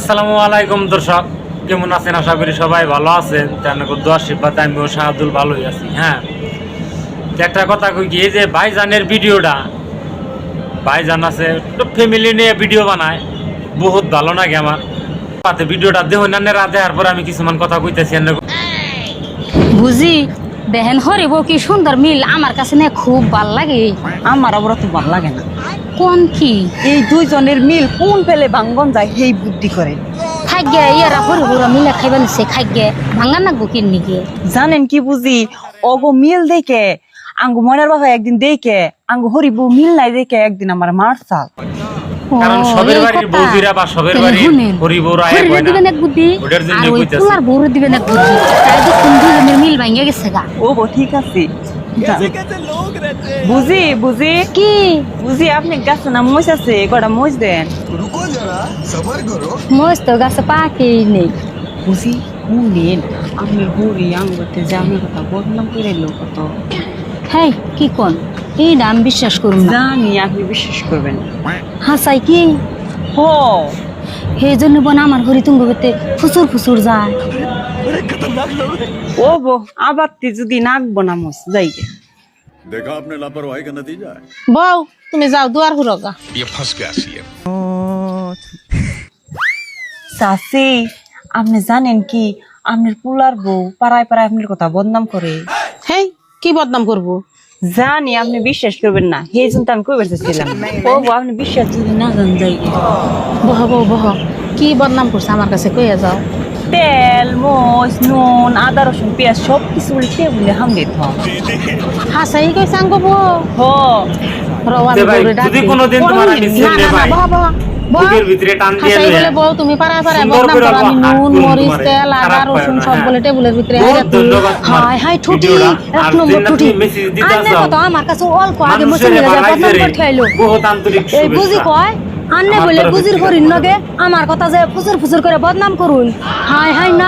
আসসালামু আলাইকুম দর্শক, কেমন আছেন? আশা করি সবাই ভালো আছেন। জানাগো দোয়া আশীর্বাদ আমিও শাহাদুল ভালোই আছি। হ্যাঁ, একটা কথা কই কি, এই যে ভাইজানের ভিডিওটা, ভাইজান আছে একটু ফ্যামিলি নিয়ে ভিডিও বানায়, বহুত ভালো লাগে আমার। তাতে ভিডিওটা দেখুন না রাতে, তারপর আমি কিছুমান কথা কইতেছি। বুঝি দেখেন হরিব কি সুন্দর মিল, আমার কাছে না খুব ভাল লাগে। আমার আবার তো ভাল লাগে না। কোন কি এই দুইজনের মিল কোন পেলে ভাঙ্গন যায় সেই বুদ্ধি করে। খাইগে ইয়ারা হরিবরা মিলে খাইবা নিছে, খাইগে ভাঙা নাগবো কিন্নি গে। জানেন কি বুঝি, অগো মিল দেখে আঙ্গু মনের বাবা একদিন দেখে আঙ্গু হরিব মিল নাই দেখে একদিন আমার মারসাল। কারণ সবের বাড়ির বৌদিরা বা সবের বাড়ির হরিবরা এক হয় না, দিবেন এক বুদ্ধি ওটার জন্য আর ওই কইতাছি। কুলার বউর দিবেন এক বুদ্ধি, তাই তো কোন দুজনের মিল ভাঙিয়া গেছে গা। ও গো ঠিক আছে। বুঝি বুঝি কি বুঝি আপনি গাছে না মহিষ আছে, কটা মহিষ দেন। মজ তো গাছে পাকেই নেই। বুঝি শুনেন, আপনার হরি আঙ্গুতে যে আমি কথা বদনাম করে এলো কত। হ্যাঁ কি কোন এই নাম বিশ্বাস করুন না, জানি আপনি বিশ্বাস করবেন না। হাসাই কি হ সেই জন্য বোন আমার হরি তুঙ্গ করতে ফুসুর ফুসুর যায়। ও বো আবার যদি নাকবো না মস যাই গে। देखा आपने लापरवाही का नतीजा है। বউ তুমি যাও দুয়ার হুরগা। ये फंस गया सीएम। চাচি আপনি জানেন কি, আপনার পুলার বউ পাড়ায় পাড়ায় আপনার কথা বদনাম করে। হেই কি বদনাম করবো? জানি আপনি বিশ্বাস করবেন না, সেই জন্য তো আমি কই বেরতেছিলাম। ও বউ আপনি বিশ্বাস যদি না জান যাই গে। বহ বহ বহ, কি বদনাম করছে আমার কাছে কইয়া যাও। তেল মশ নুন আদা রসুন পেঁয়াজ সব কিছু উল্টে বলে হাম দিত। হাসাই কইছে আঙ্গ বউ। হ রওয়ান তে ভাই, বউরে ডাক যদি দে। কোনোদিন তোমার আমি না, ছেলে না, না, ভাই, বহ, বহ, বহ। বুকের ভিতরে টান দিয়ে হাসাই লইয়া, বলে বউ তুমি পাড়ায় পাড়ায় সুন্দর বদনাম করে করো, আমি হাত নুন তুলুন মরিচ তোমারে, তেল আদা খারাপ রসুন পায় না, সব হ্যাঁ। বলে টেবিলের ভিতরে বহুত হাইরা তুই। ধন্যবাদ তোমার হাই হাই ঠুটি ভিডিওটা। এক আর নম্বর যেটা ঠুটি তুমি মেসেজ দিতে আন্নের চাও, কথা আমার কাছে অল্প আগে বসে মানুষের নিয়ে যায় বাড়াই বদনাম ধরে করতে আইলো। বহুত আন্তরিক এই বুঝি শুভেচ্ছা। কয় আন্নে আমার বলে তরফ বুঝির থেকে। হরিণ নগে আমার কথা যে ফুসুর ফুসুর করে বদনাম করুন। হাই হাই না